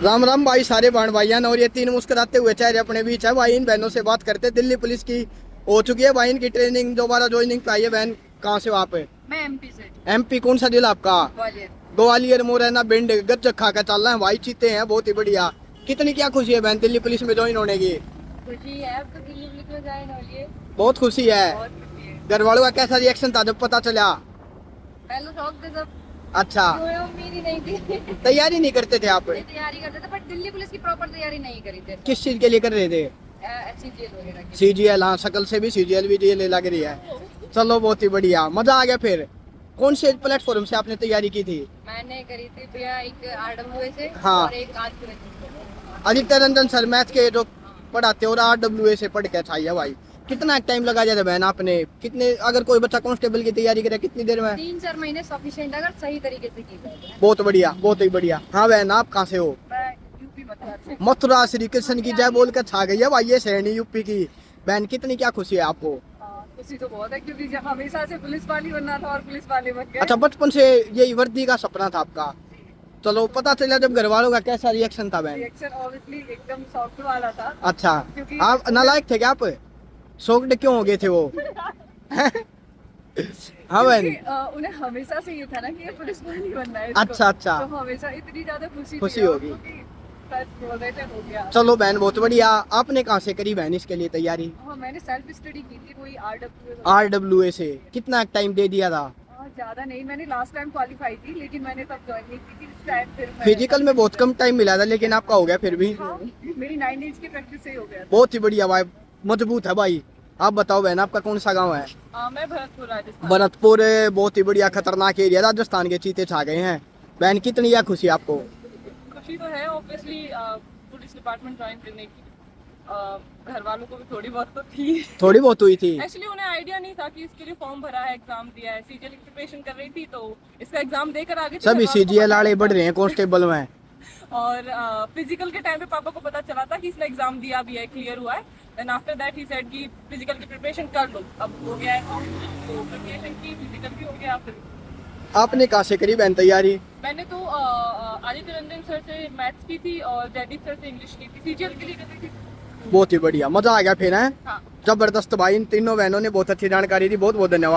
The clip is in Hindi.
राम राम भाई सारे बहन भाईयान। और ये तीन मुस्कुराते हुए चेहरे अपने बीच है भाई। इन बहनों से बात करते। दिल्ली पुलिस की हो चुकी है भाई, इनकी ट्रेनिंग दोबारा ज्वाइनिंग पे आई है। बहन कहाँ से हो आप? मैं एमपी से। एमपी कौन सा जिला आपका? ग्वालियर। ग्वालियर मुरैना भिंड गज्जक खा कर चल रहे हैं भाई। चीते हैं बहुत ही बढ़िया। कितनी क्या खुशी है बहन दिल्ली पुलिस में ज्वाइन होने की? खुशी है, अब तो दिल्ली पुलिस में ज्वाइन हो लिए। बहुत खुशी है। बहुत खुशी है। घर वालों का कैसा रिएक्शन था जब पता चला? पहले शौक थे सब। अच्छा, कोई उम्मीद ही नहीं थी। तैयारी नहीं करते थे आप? तैयारी करते थे बट दिल्ली पुलिस की प्रॉपर तैयारी नहीं करी थे। किस चीज के लिए कर रहे थे? सीजीएल वगैरह की। सीजीएल, हाँ शक्ल से भी सीजीएल वीजीएल लग रही है। चलो बहुत ही बढ़िया, मजा आ गया। फिर कौन से प्लेटफॉर्म से आपने तैयारी की थी? मैंने करी थी भैया एक आरडब्ल्यूए से। हाँ। और एक आदित्य से। आदित्य रंजन सर मैथ के जो पढ़ाते और आरडब्ल्यूए से पढ़ के अच्छा है भाई। कितना टाइम लगा जाता बहन आपने? कितने, अगर कोई बच्चा कांस्टेबल की तैयारी करे कितनी देर में? 3-4 महीने सफिशिएंट अगर सही तरीके से की जाए। बहुत बढ़िया, बहुत ही बढ़िया। हाँ बहन आप कहाँ से हो? मैं यूपी मथुरा से। मथुरा श्री कृष्ण की जय बोल कर छा गई है भाई ये शहरी यूपी की। बहन कितनी क्या खुशी है आपको? खुशी तो बहुत है क्योंकि जब हमेशा से पुलिस वाली बनना था और पुलिस वाले बन गए। अच्छा, बचपन से यही वर्दी का सपना था आपका? चलो पता चला जब घर वालों का कैसा रिएक्शन था बहन? रिएक्शन ऑब्वियसली एकदम सॉफ्ट वाला था। अच्छा, क्योंकि आप नालायक थे क्या आप? शौकड क्यों हो गए थे वो? हाँ बहन। उन्हें हमेशा से ये था ना कि ये पुलिस वाली बनना है इसको। अच्छा अच्छा, तो हमेशा इतनी ज्यादा खुशी खुशी थी होगी। कि सच बोल रहे थे, हो गया। चलो बहन बहुत बढ़िया। आपने कहाँ से करी बहन इसके लिए तैयारी? हाँ, मैंने सेल्फ स्टडी की थी कोई आरडब्ल्यूए। आरडब्ल्यूए से कितना टाइम दे दिया था? ज्यादा नहीं, मैंने लास्ट टाइम क्वालिफाई थी लेकिन मैंने तब ज्वाइन नहीं की थी। इस टाइम फिर फिजिकल में बहुत कम टाइम मिला था लेकिन आपका हो गया फिर भी। हाँ, मेरी 9 डेज की प्रैक्टिस से ही हो गया था। बहुत ही बढ़िया भाई, मजबूत है भाई। आप बताओ बहन आपका कौन सा गांव है? मैं भरतपुर राजस्थान। भरतपुर, बहुत ही बढ़िया खतरनाक एरिया। राजस्थान के चीते छा गए हैं। बहन कितनी क्या खुशी आपको? खुशी तो है ऑब्वियसली पुलिस डिपार्टमेंट ज्वाइन करने की। घर वालों को भी थोड़ी बहुत तो थी। थोड़ी बहुत हुई थी। एक्चुअली उन्हें आइडिया नहीं था कि इसके लिए फॉर्म भरा है, एग्जाम दिया है। सीजीएल की प्रिपरेशन कर रही थी तो इसका एग्जाम देकर आगे थी। सभी सीजीएल आड़े बढ़ रहे हैं कांस्टेबल में। और फिजिकल के टाइम पे पापा को पता चला था कि इसने एग्जाम दिया भी है, क्लियर हुआ है। Then after that he said कि फिजिकल की प्रिपरेशन कर लो। अब हो गया है तो प्रिपरेशन की, फिजिकल भी हो गया। फिर आपने कहाँ से करी बहन तैयारी? मैंने तो आदित्य रंजन सर से मैथ्स की थी और जयदीप सर से इंग्लिश की थी। सीजीएल के लिए करती थी। बहुत ही बढ़िया, मजा आ गया फिर है। हाँ। जबरदस्त भाई, इन तीनों बहनों ने बहुत अच्छी जानकारी दी। बहुत बहुत धन्यवाद।